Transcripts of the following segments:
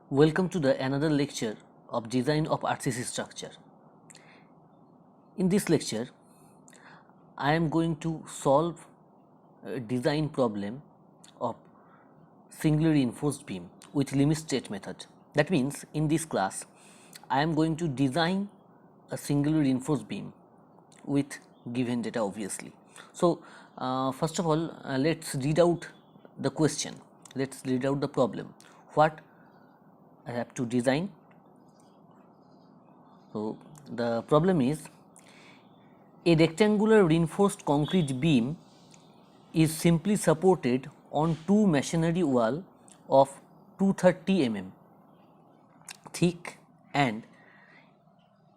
Welcome to the another lecture of design of RCC structure. In this lecture, I am going to solve a design problem of singly reinforced beam with limit state method. That means in this class, I am going to design a singly reinforced beam with given data obviously. So first of all, let's read out the question. Let's read out the problem. What I have to design. So the problem is a rectangular reinforced concrete beam is simply supported on two masonry wall of 230 mm thick and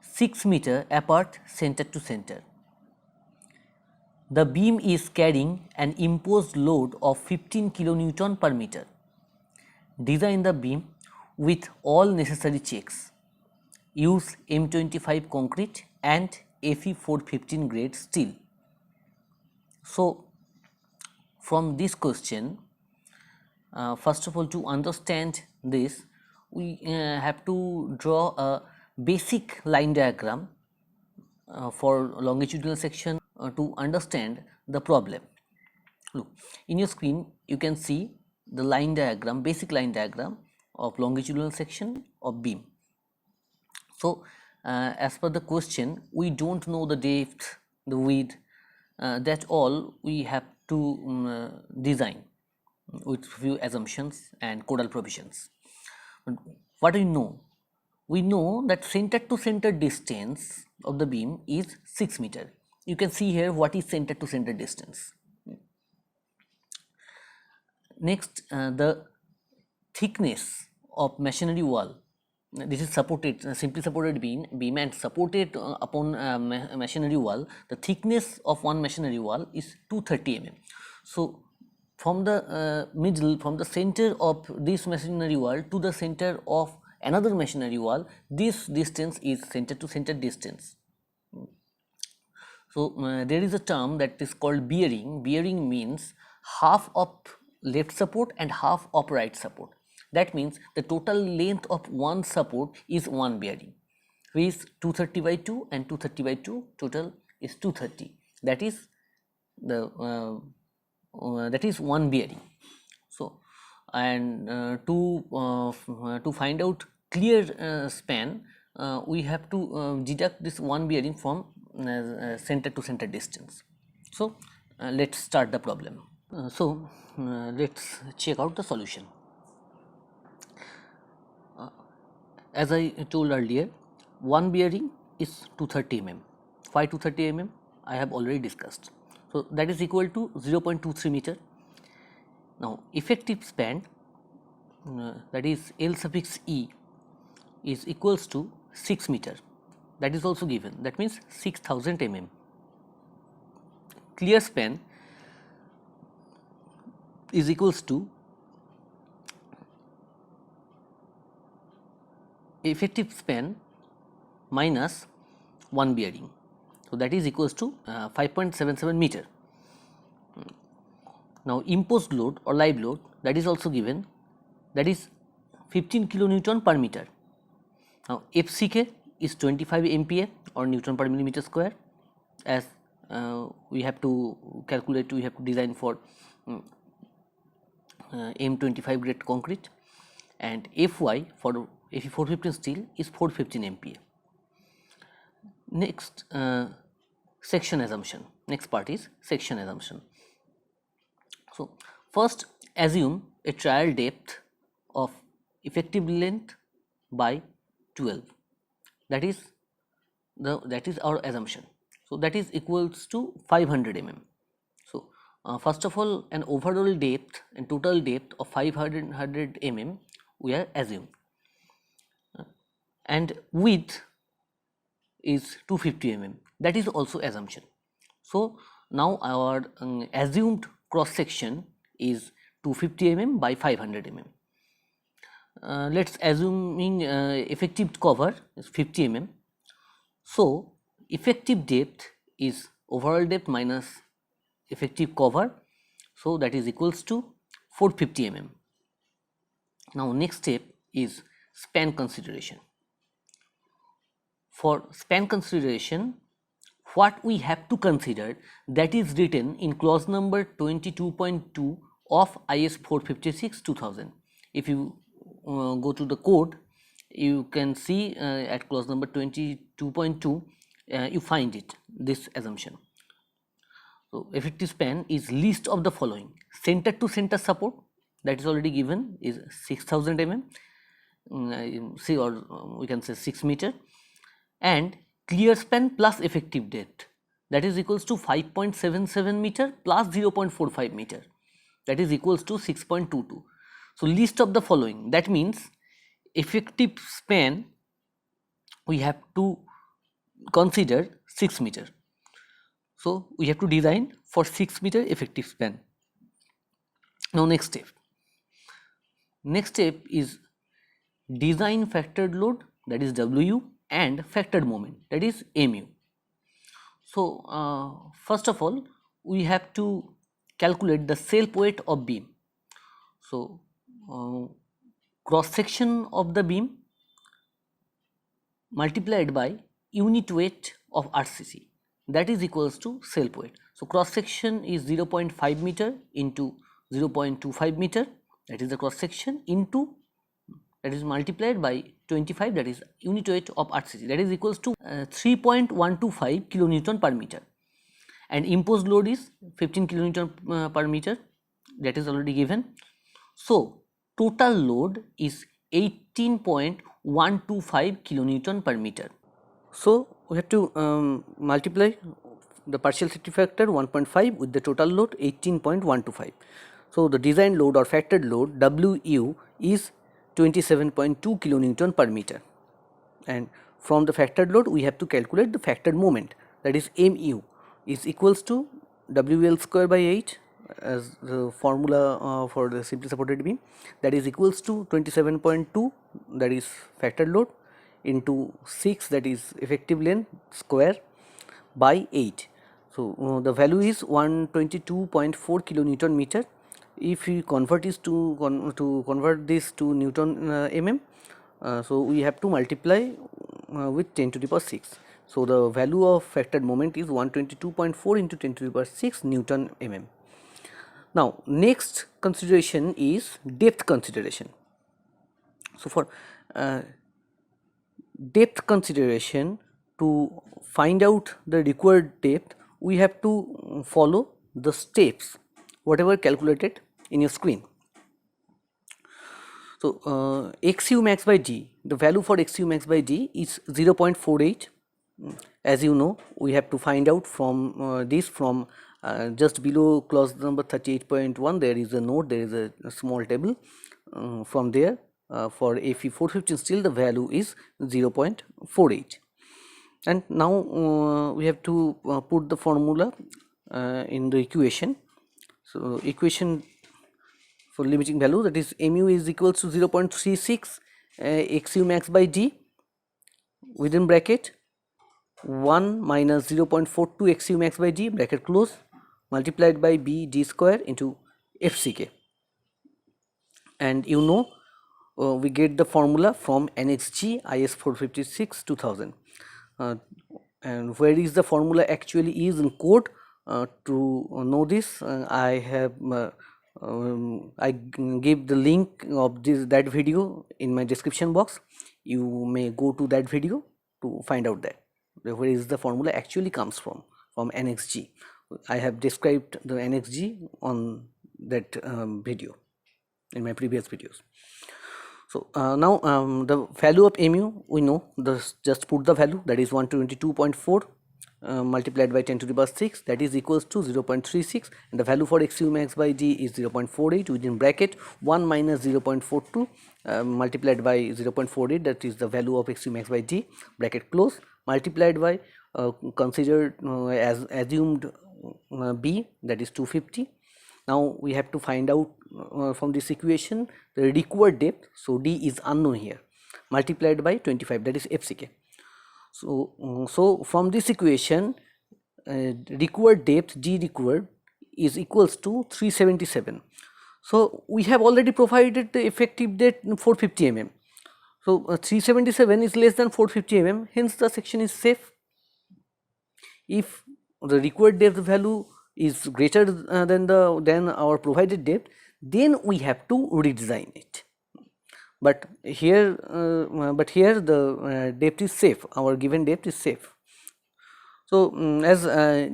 6 meter apart center to center. The beam is carrying an imposed load of 15 kN per meter. Design the beam with all necessary checks. Use M25 concrete and Fe 415 grade steel. So, from this question, first of all, to understand this, we have to draw a basic line diagram for longitudinal section to understand the problem. Look, in your screen, you can see the line diagram, basic line diagram of longitudinal section of beam. So, as per the question, we don't know the depth, the width, that all we have to design with few assumptions and codal provisions. But what do we know? We know that center to center distance of the beam is 6 meter. You can see here what is center to center distance. Next, the thickness of masonry wall. This is supported, simply supported beam and supported upon masonry wall. The thickness of one masonry wall is 230 mm. So, from the middle, from the center of this masonry wall to the center of another masonry wall, this distance is center to center distance. So, there is a term that is called bearing. Bearing means half of left support and half of right support. That means the total length of one support is one bearing, which is 230 by 2 and 230 by 2, total is 230. That is the that is one bearing. So, and to find out clear span, we have to deduct this one bearing from center to center distance. So, let's start the problem. Let's check out the solution. As I told earlier, one bearing is 230 mm. Why 230 mm? I have already discussed. So, that is equal to 0.23 meter. Now, effective span, that is L suffix E, is equals to 6 meter. That is also given. That means 6000 mm. Clear span is equals to effective span minus one bearing. So, that is equals to 5.77 meter. Now, imposed load or live load, that is also given, that is 15 kilonewton per meter. Now, FCK is 25 MPa or Newton per millimeter square, as we have to calculate, we have to design for M25 grade concrete, and Fy for Fe 415 steel is 415 MPa. Next, section assumption. Next part is section assumption. So, first assume a trial depth of effective length by 12. That is our assumption. So, that is equals to 500 mm. So, first of all, an overall depth and total depth of 500 mm we are assumed, and width is 250 mm. That is also assumption. So, now our assumed cross section is 250 mm by 500 mm. Let's assuming effective cover is 50 mm. So, effective depth is overall depth minus effective cover. So, that is equals to 450 mm. Now, next step is span consideration. For span consideration, what we have to consider, that is written in clause number 22.2 of IS 456 2000. If you go to the code, you can see at clause number 22.2 you find it, this assumption. So effective span is list of the following: center to center support, that is already given, is 6000 mm, see, or we can say 6 meter, and clear span plus effective depth, that is equals to 5.77 meter plus 0.45 meter, that is equals to 6.22. So list of the following, that means effective span we have to consider 6 meter. So we have to design for 6 meter effective span. Now next step. Next step is design factored load, that is WU, and factored moment, that is MU. So first of all, we have to calculate the self weight of beam. So cross section of the beam multiplied by unit weight of RCC, that is equals to self weight. So cross section is 0.5 meter into 0.25 meter, that is the cross section, into, that is multiplied by 25, that is unit weight of RCC, that is equals to 3.125 kilonewton per meter, and imposed load is 15 kilonewton per meter, that is already given. So total load is 18.125 kilonewton per meter. So we have to multiply the partial safety factor 1.5 with the total load 18.125. So the design load or factored load WU is 27.2 kilonewton per meter, and from the factored load we have to calculate the factored moment, that is MU is equals to WL square by 8 as the formula for the simply supported beam, that is equals to 27.2, that is factored load, into 6, that is effective length square, by 8. So the value is 122.4 kilonewton meter. If we convert this to convert this to Newton mm, so we have to multiply with 10 to the power 6. So the value of factored moment is 122.4 into 10 to the power 6 Newton mm. Now next consideration is depth consideration. So for depth consideration, to find out the required depth, we have to follow the steps whatever calculated in your screen. So XU max by D, the value for XU max by D is 0.48. As you know, we have to find out from this, from just below clause number 38.1 there is a note, there is a small table. From there for FE 415 steel the value is 0.48, and now we have to put the formula in the equation. So equation for limiting value, that is mu is equals to 0.36 XU max by D within bracket 1 minus 0.42 XU max by D bracket close multiplied by B D square into FCK, and you know we get the formula from NXG IS 456 2000. And where is the formula actually is in code? To know this, I have I give the link of that video in my description box. You may go to that video to find out that where is the formula actually comes from NXG. I have described the NXG on that video in my previous videos. So now the value of mu we know, just put the value, that is 122.4 multiplied by 10 to the power 6, that is equals to 0.36, and the value for XU max by D is 0.48 within bracket 1 minus 0.42 multiplied by 0.48, that is the value of XU max by D bracket close multiplied by considered as assumed B, that is 250. Now we have to find out from this equation the required depth. So D is unknown here, multiplied by 25, that is FCK. So from this equation required depth D required is equals to 377. So we have already provided the effective depth 450 mm. So 377 is less than 450 mm, hence the section is safe. If the required depth value is greater than our provided depth, then we have to redesign it. But here the depth is safe. Our given depth is safe. So as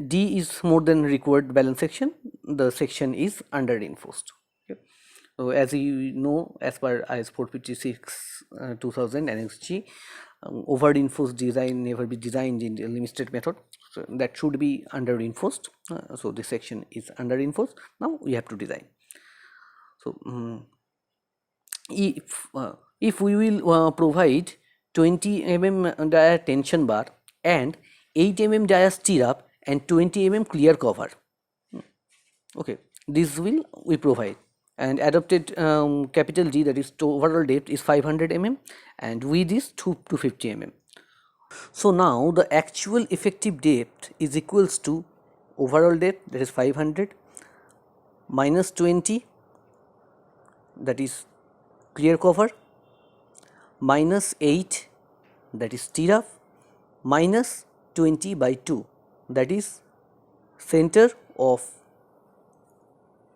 D is more than required balance section, the section is under reinforced. Okay. So as you know, as per IS 456 2000 NXG, over reinforced design never be designed in the limited method. So that should be under reinforced. So this section is under reinforced. Now we have to design. So if we will provide 20 mm dia tension bar and 8 mm dia stirrup and 20 mm clear cover, okay, this will we provide, and adopted capital D, that is overall depth, is 500 mm and width is 250 mm. So now the actual effective depth is equals to overall depth, that is 500, minus 20, that is clear cover, minus 8, that is stirrup, minus 20 by 2, that is center of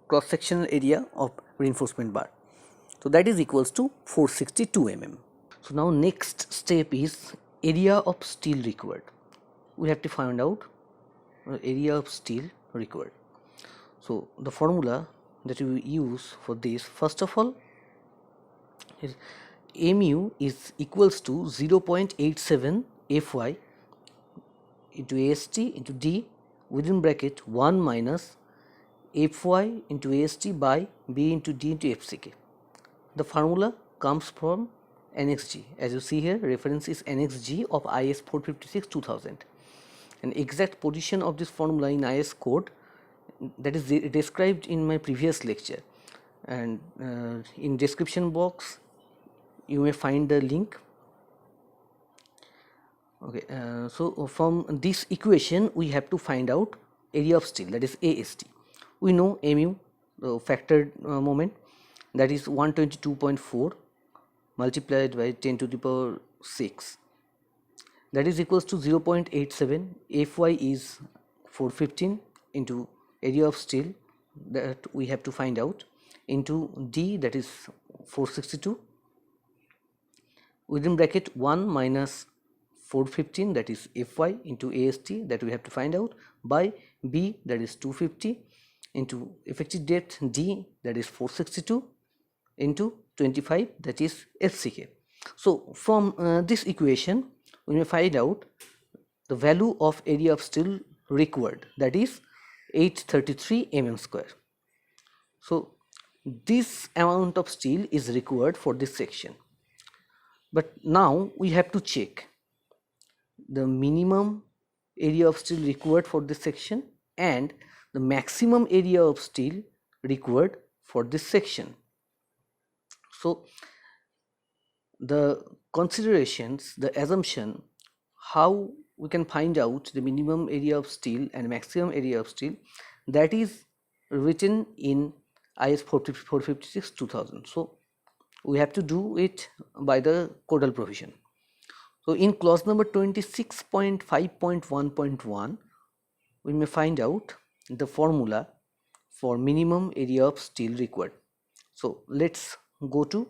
cross sectional area of reinforcement bar. So that is equals to 462 mm. So now next step is area of steel required. We have to find out area of steel required. So the formula that we use for this, first of all, is mu is equals to 0.87 Fy into AST into D within bracket 1 minus Fy into AST by B into D into FCK. The formula comes from NXG. As you see here, reference is NXG of IS 456 2000. An exact position of this formula in IS code, that is described in my previous lecture, and in description box you may find the link. Okay, so from this equation we have to find out area of steel, that is AST. We know mu, the factored moment, that is 122.4 multiplied by 10 to the power 6, that is equals to 0.87. Fy is 415 into area of steel that we have to find out into D, that is 462, within bracket 1 minus 415, that is Fy into AST, that we have to find out, by B, that is 250, into effective depth D, that is 462, into 25, that is FCK. So from this equation we may find out the value of area of steel required, that is 833 mm square. So this amount of steel is required for this section. But now we have to check the minimum area of steel required for this section and the maximum area of steel required for this section. So the considerations, the assumption, how we can find out the minimum area of steel and maximum area of steel, that is written in IS 456 2000. So we have to do it by the codal provision. So in clause number 26.5.1.1 we may find out the formula for minimum area of steel required. So let's go to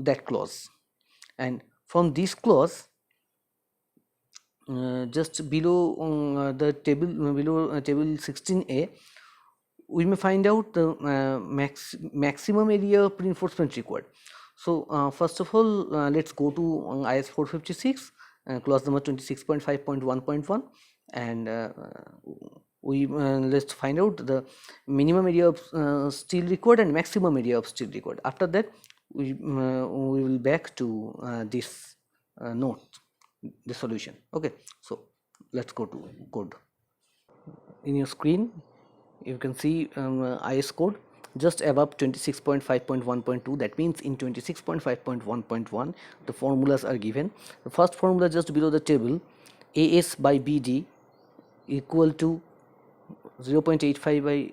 that clause, and from this clause, just below the table, below table 16a, we may find out the maximum area of reinforcement required. So first of all, let's go to IS 456 clause number 26.5.1.1, and let's find out the minimum area of steel required and maximum area of steel required. After that we will back to this note, the solution. Okay, so let's go to code. In your screen you can see IS code just above 26.5.1.2. that means in 26.5.1.1 the formulas are given. The first formula just below the table, AS by BD equal to 0.85 by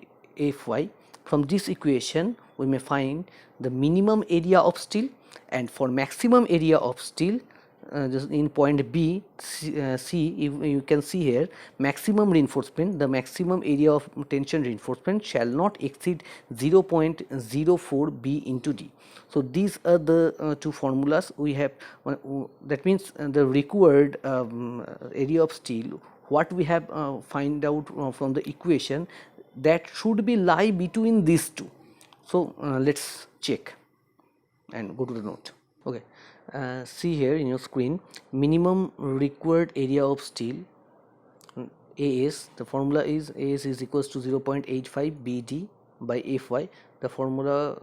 Fy. From this equation we may find the minimum area of steel, and for maximum area of steel, just in point B, C, you can see here maximum reinforcement, the maximum area of tension reinforcement shall not exceed 0.04 B into D. So these are the two formulas we have. That means the required area of steel, what we have find out from the equation, that should be lie between these two. So let's check and go to the note. Okay, see here in your screen, minimum required area of steel, AS, the formula is AS is equals to 0.85 BD by Fy. The formula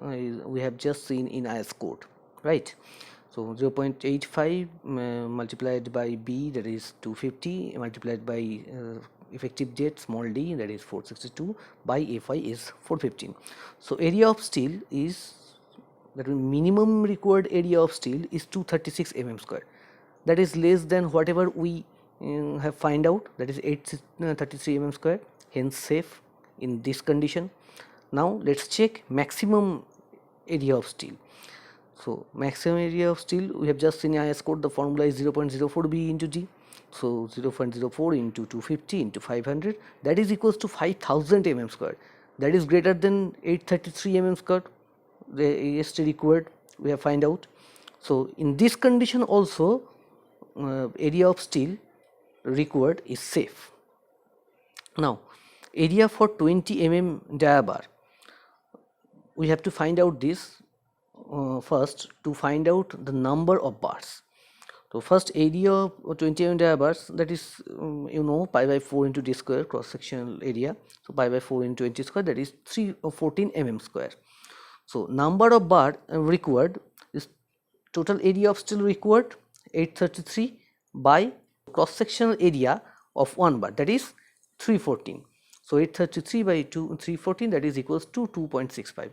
we have just seen in IS code, right? So 0.85 multiplied by B, that is 250, multiplied by effective jet small d, that is 462, by Fy is 415. So area of steel is, that means minimum required area of steel is 236 mm square. That is less than whatever we have find out, that is 833 mm square, hence safe in this condition. Now let's check maximum area of steel. So maximum area of steel, we have just seen IS code, the formula is 0.04 B into G. So 0.04 into 250 into 500, that is equals to 5000 mm square. That is greater than 833 mm square, the AST required, we have find out. So in this condition also, area of steel required is safe. Now area for 20 mm diabar, we have to find out this first to find out the number of bars. So first area of 20 mm diabars, that is pi by 4 into d square cross sectional area. So pi by 4 into 20 square, that is 314 mm square. So number of bar required is total area of steel required 833 by cross sectional area of one bar, that is 314. So 833 by 314, that is equals to 2.65.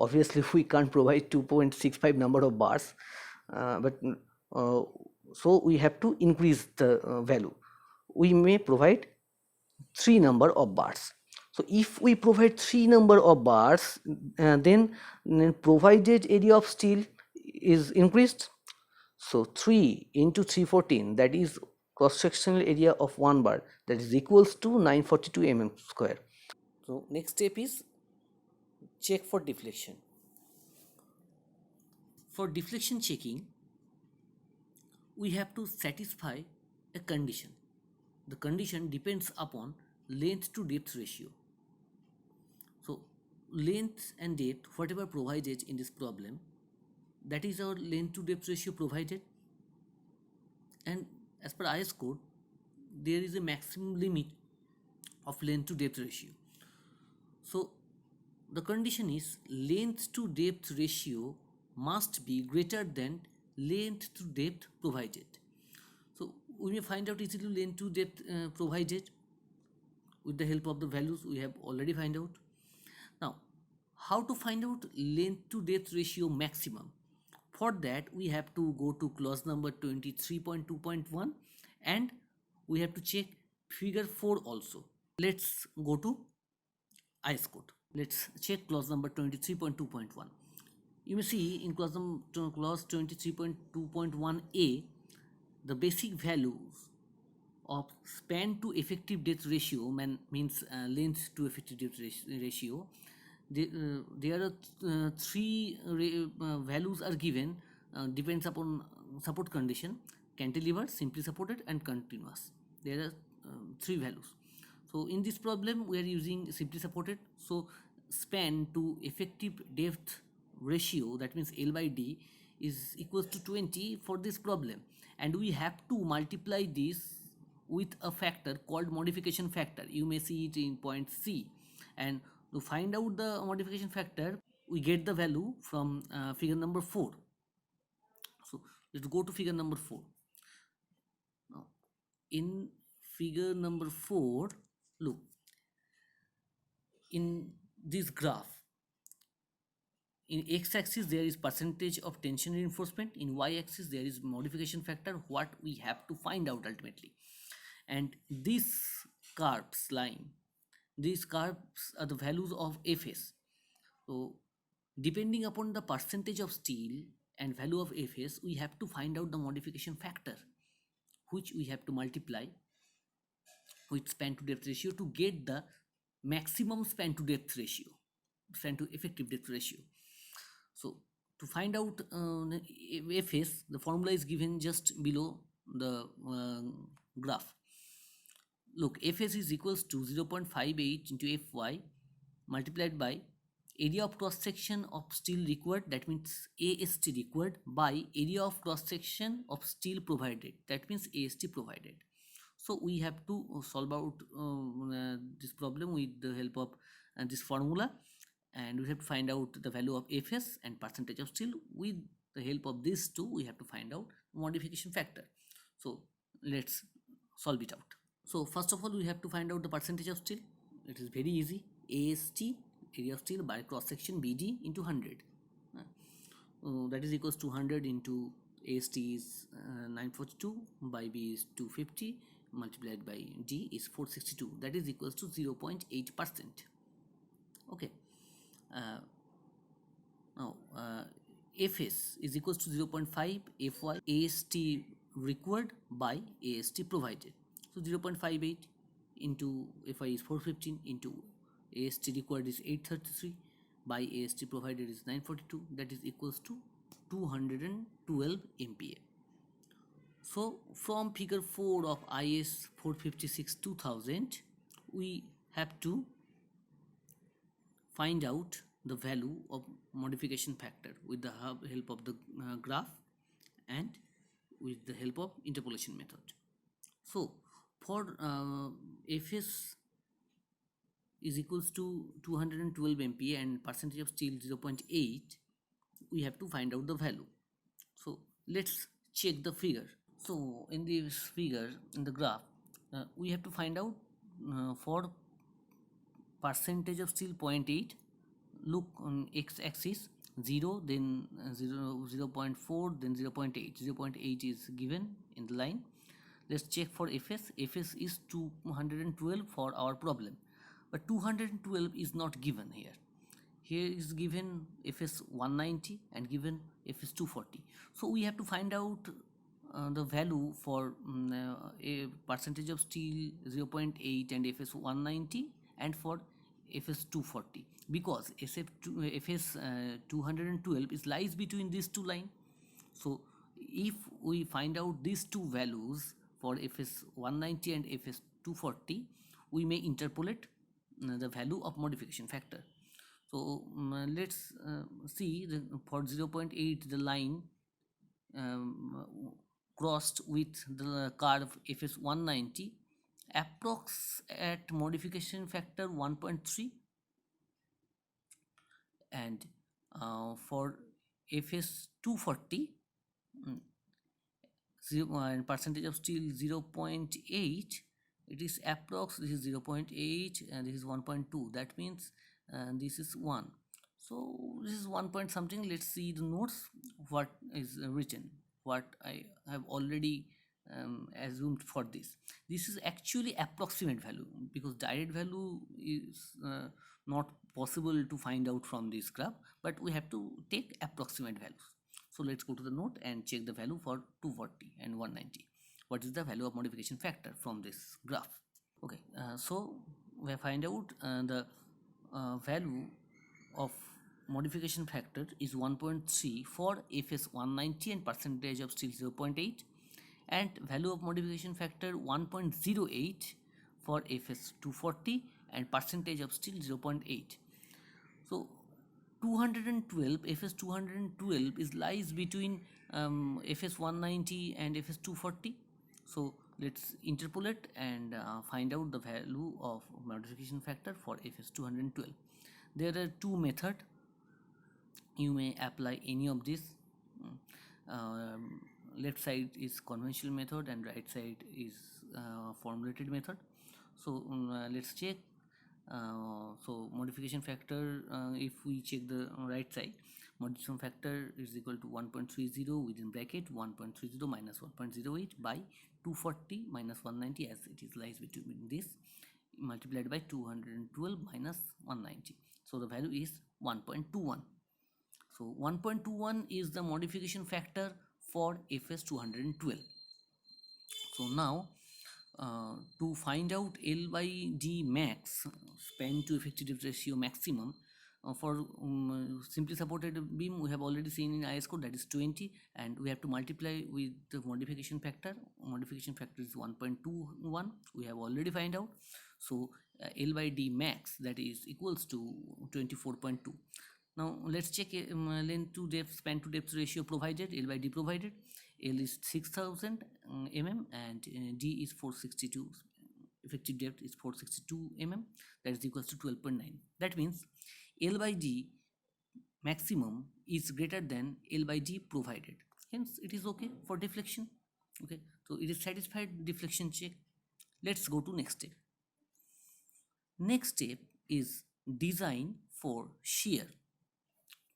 Obviously we can't provide 2.65 number of bars, but so we have to increase the value. We may provide 3 number of bars. So if we provide 3 number of bars, then provided area of steel is increased. So 3 into 314, that is cross sectional area of one bar, that is equals to 942 mm square. So next step is check for deflection. For deflection checking, we have to satisfy a condition. The condition depends upon length to depth ratio. So length and depth, whatever provided in this problem, that is our length to depth ratio provided, and as per IS code there is a maximum limit of length to depth ratio. So the condition is length to depth ratio must be greater than length to depth provided. So we may find out easily length to depth provided with the help of the values we have already find out. Now how to find out length to depth ratio maximum? For that we have to go to clause number 23.2.1 and we have to check figure 4 also. Let's go to IS code. Let's check clause number 23.2.1. You may see in clause 23.2.1a, the basic values of span to effective depth ratio means length to effective depth ratio. There are three values are given, depends upon support condition: cantilever, simply supported, and continuous. There are three values. So in this problem we are using simply supported. So span to effective depth ratio, that means L by D, is equals to 20 for this problem, and we have to multiply this with a factor called modification factor. You may see it in point C, and to find out the modification factor we get the value from figure number 4. So let's go to figure number 4. Now in figure number 4, look, in this graph, in x-axis there is percentage of tension reinforcement, in y-axis there is modification factor, what we have to find out ultimately. And this curves line, these curves are the values of Fs. So Depending upon the percentage of steel and value of Fs, we have to find out the modification factor, which we have to multiply with span to depth ratio to get the maximum span to depth ratio, span to effective depth ratio. So to find out Fs, the formula is given just below the graph. Look, Fs is equals to 0.58 into Fy multiplied by area of cross section of steel required, that means AST required, by area of cross section of steel provided, that means AST provided. So we have to solve out this problem with the help of this formula, and we have to find out the value of Fs and percentage of steel. With the help of these two, we have to find out modification factor. So let's solve it out. So first of all, we have to find out the percentage of steel. It is very easy. AST, area of steel, by cross section BD into 100. That is equals to 100 into AST is 942, by B is 250, multiplied by D is 462. That is equals to 0.8%. Okay. Now Fs is equals to 0.5 Fy AST required by AST provided. So 0.58 into Fy is 415 into AST required is 833 by AST provided is 942, that is equals to 212 MPa. So from figure 4 of IS 456 2000, we have to find out the value of modification factor with the help of the graph and with the help of interpolation method. So for Fs is equals to 212 MPa and percentage of steel 0.8, we have to find out the value. So let's check the figure. So in this figure, in the graph, we have to find out for percentage of steel 0.8. Look on x-axis 0, then 0.4, then 0.8. 0.8 is given in the line. Let's check for Fs. Fs is 212 for our problem, but 212 is not given here. Here is given Fs 190 and given Fs 240. So we have to find out the value for a percentage of steel 0.8 and Fs 190 and for Fs 240, because Fs 212 is lies between these two lines. So if we find out these two values for Fs 190 and Fs 240, we may interpolate the value of modification factor. So let's see for 0.8 the line crossed with the curve Fs 190 approx at modification factor 1.3, and for Fs 240 and percentage of steel 0.8, it is approx, this is 0.8 and this is 1.2, that means this is 1. So this is 1 point something. Let's see the notes what is written, what I have already assumed for this. This is actually approximate value, because direct value is not possible to find out from this graph, but we have to take approximate values. So let's go to the note and check the value for 240 and 190. What is the value of modification factor from this graph? Okay, so we find out the value of modification factor is 1.3 for Fs 190 and percentage of steel 0.8, and value of modification factor 1.08 for Fs 240 and percentage of steel 0.8. So 212 Fs 212 is lies between Fs 190 and Fs 240. So let's interpolate and find out the value of modification factor for Fs 212. There are two methods. You may apply any of these. Left side is conventional method and right side is formulated method. So let's check. So modification factor, if we check the right side, modification factor is equal to 1.30 within bracket 1.30 minus 1.08 by 240 minus 190, as it is lies between this, multiplied by 212 minus 190. So the value is 1.21. So 1.21 is the modification factor for FS 212. So now to find out L by D max, span to effective depth ratio maximum, for simply supported beam we have already seen in IS code, that is 20, and we have to multiply with the modification factor. Modification factor is 1.21, we have already find out. So L by D max, that is equals to 24.2. Now let's check length to depth, span to depth ratio provided, L by D provided. L is 6000 mm and D is 462, effective depth is 462 mm, that is equals to 12.9. That means L by D maximum is greater than L by D provided, hence it is okay for deflection. Okay, so it is satisfied deflection check. Let's go to next step. Next step is design for shear.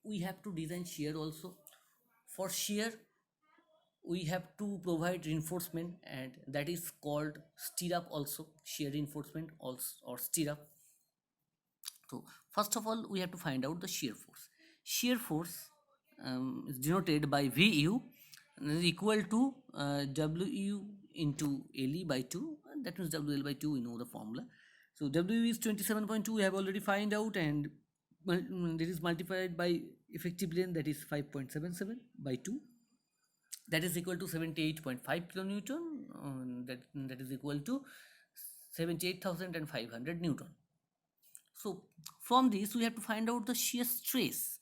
We have to design shear also. For shear we have to provide reinforcement, and that is called stirrup also, shear reinforcement also, or stirrup. So first of all we have to find out the shear force. Shear force is denoted by Vu, is equal to Wu into Le by 2, and that means WL by 2, we know the formula. So W is 27.2, we have already find out, and this is multiplied by effective length, that is 5.77 by 2, that is equal to 78.5 kilonewton, that is equal to 78,500 Newton. So from this we have to find out the shear stress,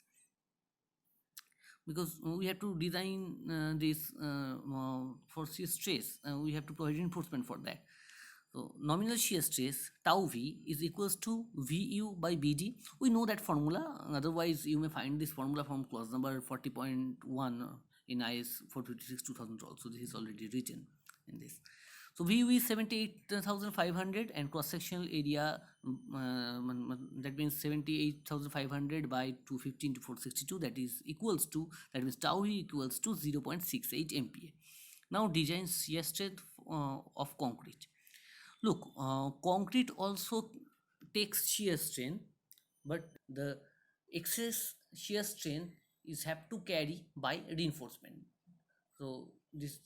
because we have to design this for shear stress, we have to provide reinforcement for that. So nominal shear stress tau V is equals to Vu by Bd. We know that formula, otherwise you may find this formula from clause number 40.1 in IS 456/2000 also. This is already written in this. So Vu is 78,500 and cross sectional area, that means 78,500 by 215 to 462, that is equals to, that means tau V equals to 0.68 MPa. Now design shear strength of concrete. Look, concrete also takes shear strain, but the excess shear strain is have to carry by reinforcement. So this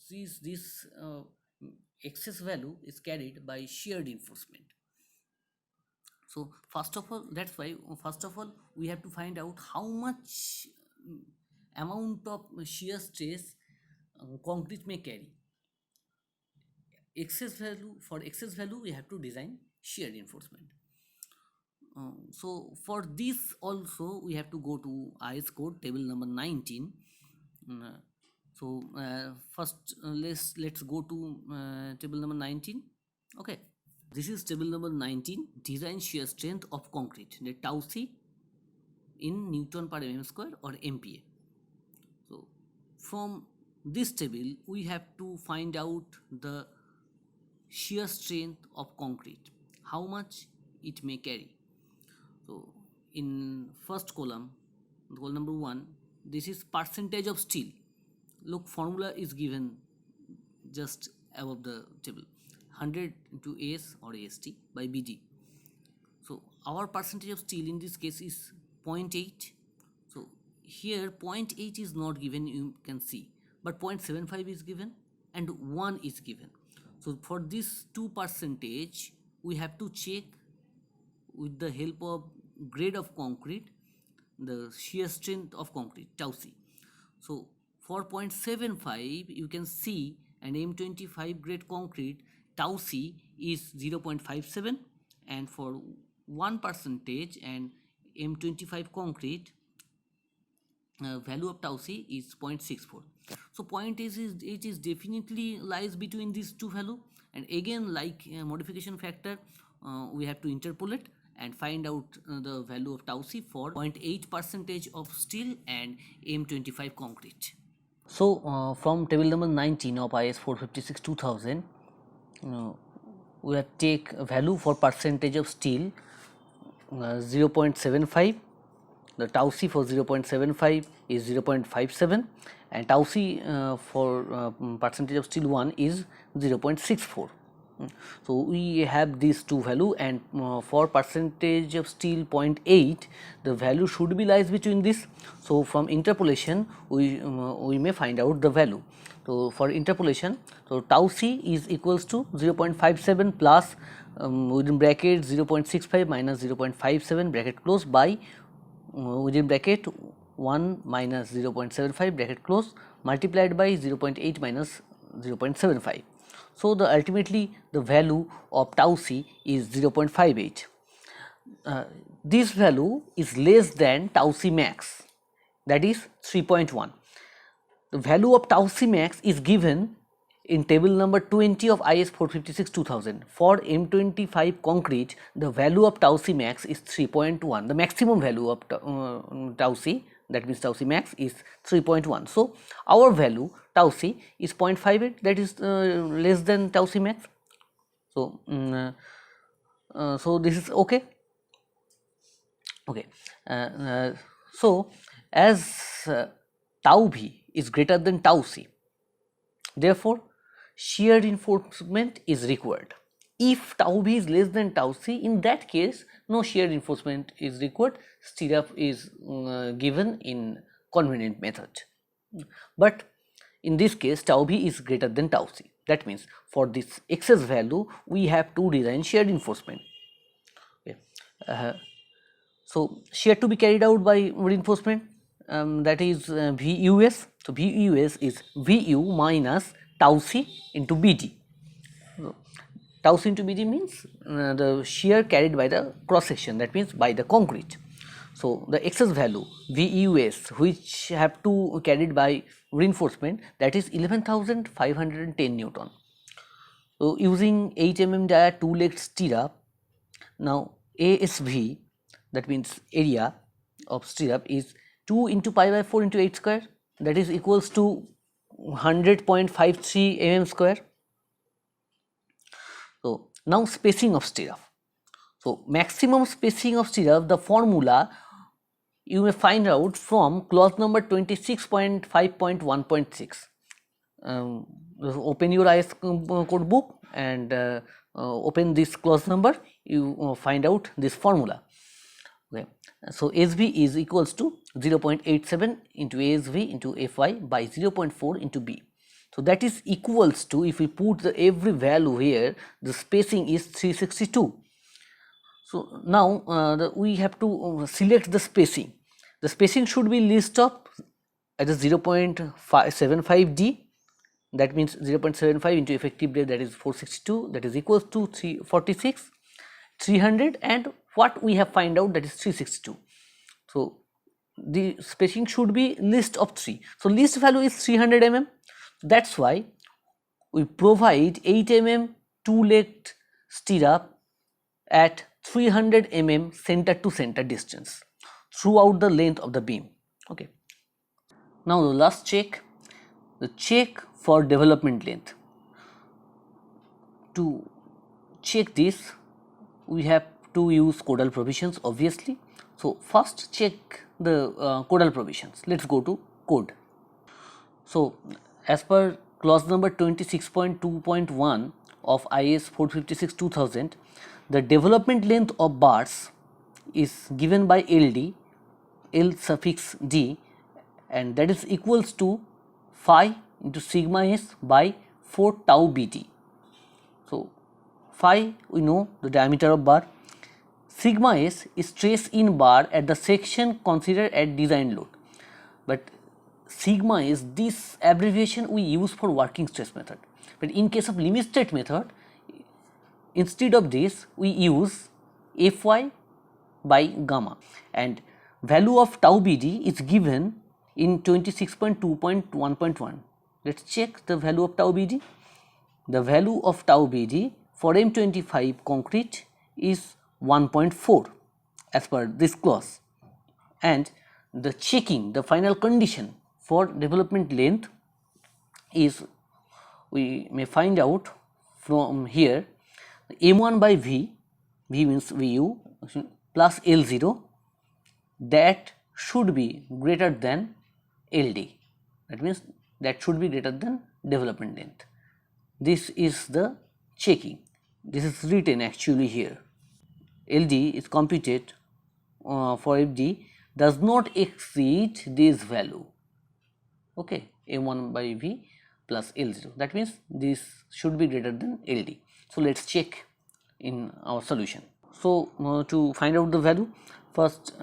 excess value is carried by shear reinforcement. So first of all, that's why first of all we have to find out how much amount of shear stress concrete may carry. Excess value, for excess value we have to design shear reinforcement. So for this also we have to go to IS code table number 19. So first let's go to table number 19. Okay, this is table number 19, design shear strength of concrete, the tau C in Newton per mm square or MPa. So from this table we have to find out the shear strength of concrete, how much it may carry. So in first column number 1, this is percentage of steel. Look, formula is given just above the table, 100 into AS or AST by BD. So our percentage of steel in this case is 0.8. So here 0.8 is not given, you can see, but 0.75 is given and 1 is given. So for this 2% we have to check with the help of grade of concrete the shear strength of concrete, tau C. So for 0.75 you can see an M25 grade concrete tau C is 0.57, and for 1% and M25 concrete value of tau C is 0.64. So 0.8 is definitely lies between these two value, and again like modification factor we have to interpolate and find out the value of tau C for 0.8% of steel and M25 concrete. So from table number 19 of IS 456/2000 we have take a value for percentage of steel 0.75. The tau C for 0.75 is 0.57 and tau C for percentage of steel 1 is 0.64. So we have these two value, and for percentage of steel 0.8, the value should be lies between this. So from interpolation we may find out the value. So for interpolation, so tau c is equals to 0.57 plus within bracket 0.65 minus 0.57 bracket close by within bracket 1 minus 0.75 bracket close multiplied by 0.8 minus 0.75. So the ultimately the value of tau c is 0.58. This value is less than tau c max, that is 3.1. The value of tau c max is given in table number 20 of IS 456-2000. For M25 concrete, the value of tau c max is 3.1. The maximum value of tau c, that means tau c max, is 3.1. So our value tau c is 0.58, that is less than tau c max. So so this is okay. Okay. So as tau v is greater than tau c, therefore shear reinforcement is required. If tau v is less than tau c, in that case no shear reinforcement is required, stirrup is given in convenient method. But in this case tau v is greater than tau c, that means for this excess value we have to design shear reinforcement. Okay. So shear to be carried out by reinforcement, that is VUS. So VUS is VU minus tau c into BD. So, tau c into BD means the shear carried by the cross section, that means by the concrete. So the excess value VUS which have to carried by reinforcement, that is 11,510 Newton. So using 8 mm dia 2-legged stirrup, now ASV, that means area of stirrup, is 2 into pi by 4 into 8 square, that is equals to 100.53 mm square. So now spacing of stirrup. So maximum spacing of stirrup, the formula you may find out from clause number 26.5.1.6. Open your IS code book and open this clause number, you find out this formula. Okay. So SV is equals to 0.87 into ASV into Fy by 0.4 into B. So that is equals to, if we put the every value here, the spacing is 362. So now we have to select the spacing. The spacing should be list of at a 0.75 D, that means 0.75 into effective depth, that is 462, that is equals to 346, 300, and what we have find out, that is 362. So the spacing should be list of 3. So list value is 300 mm. That's why we provide 8 mm 2-legged stirrup at 300 mm center to center distance throughout the length of the beam. Okay. Now the last check, the check for development length. To check this, we have to use codal provisions, obviously. So first check the codal provisions. Let's go to code. So as per clause number 26.2.1 of IS 456-2000, the development length of bars is given by LD, L suffix D, and that is equals to phi into sigma s by 4 tau BT. So phi, we know the diameter of bar, sigma s is stress in bar at the section considered at design load, but sigma is this abbreviation we use for working stress method. But in case of limit state method, instead of this we use Fy by gamma, and value of tau BD is given in 26.2.1.1. Let's check the value of tau BD. The value of tau BD for M25 concrete is 1.4 as per this clause, and the checking, the final condition for development length is, we may find out from here, M1 by V, V means VU plus L0, that should be greater than LD, that means that should be greater than development length. This is the checking. this is written actually here. LD is computed for FD does not exceed this value, okay, M1 by V plus L0. That means this should be greater than LD. So let's check in our solution. So to find out the value, first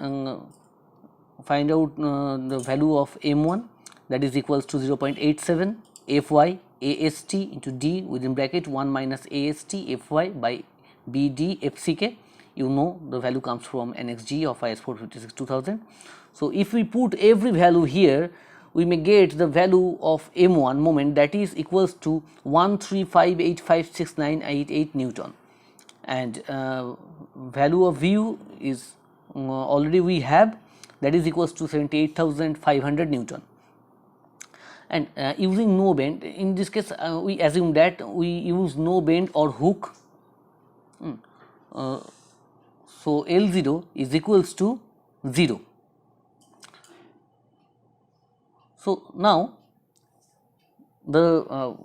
find out the value of M1, that is equals to 0.87 Fy AST into D within bracket 1 minus AST Fy by BD FCK. You know the value comes from NXG of IS456 2000. So if we put every value here, we may get the value of M1 moment, that is equals to 135856988 Newton, and value of Vu is already we have, that is equals to 78,500 Newton. And using no bend, in this case we assume that we use no bend or hook. So L0 is equals to 0. So now the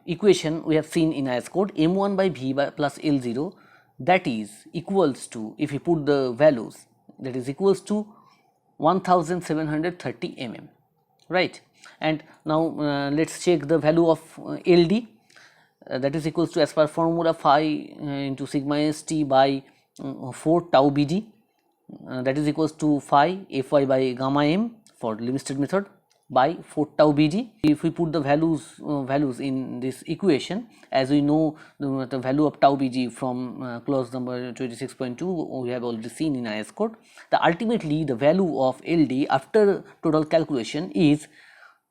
equation we have seen in IS code, M1 by V by plus L0, that is equals to, if we put the values, that is equals to 1730 mm, right. And now let's check the value of LD, that is equals to, as per formula, phi into sigma st by 4 tau BD, that is equals to phi Fy by gamma m for limited method by 4 tau BD. If we put the values in this equation, as we know the value of tau BD from clause number 26.2 we have already seen in IS code, ultimately the value of LD after total calculation is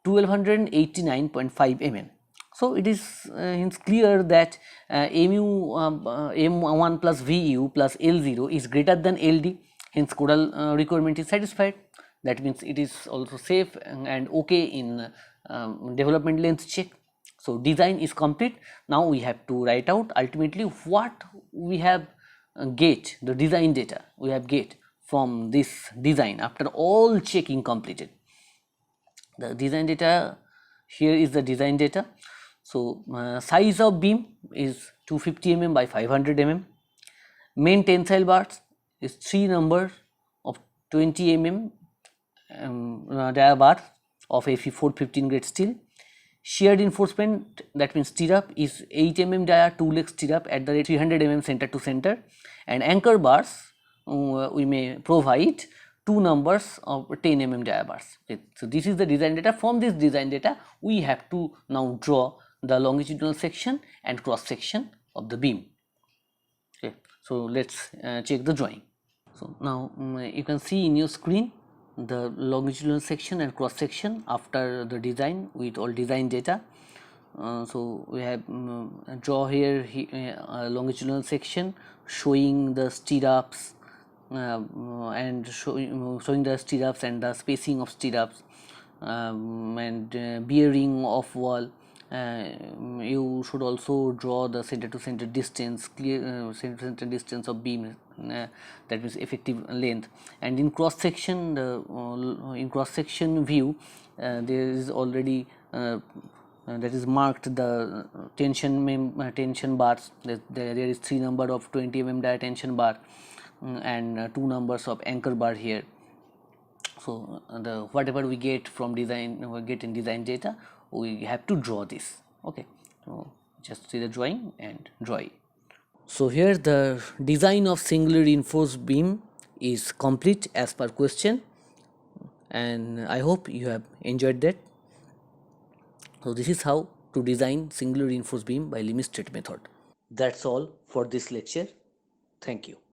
1289.5 mm. So it is hence clear that M1 plus Vu plus L0 is greater than LD, hence codal requirement is satisfied. That means it is also safe and okay in development length check. So design is complete. Now we have to write out ultimately what we have get, the design data we have get from this design after all checking completed. The design data, here is the design data. So size of beam is 250 mm by 500 mm. Main tensile bars is 3 numbers of 20 mm dia bar of Fe415 grade steel. Shear reinforcement, that means stirrup, is 8 mm dia 2 leg stirrup at the rate 300 mm center to center, and anchor bars we may provide 2 numbers of 10 mm dia bars. Okay. So this is the design data. From this design data we have to now draw the longitudinal section and cross section of the beam. Okay. So let's check the drawing. So now you can see in your screen the longitudinal section and cross section after the design with all design data. So we have draw here a longitudinal section showing the stirrups and showing the stirrups and the spacing of stirrups and bearing of wall. You should also draw the center to center distance, clear center to center distance of beam, that means effective length. And in cross section, in cross section view there is already that is marked the tension bars. There is 3 number of 20 mm dia tension bar and 2 numbers of anchor bar here. So the whatever we get from design, we get in design data, we have to draw this. Okay, so just see the drawing and draw it. So here the design of singly reinforced beam is complete as per question, and I hope you have enjoyed that. So this is how to design singly reinforced beam by limit state method. That's all for this lecture. Thank you.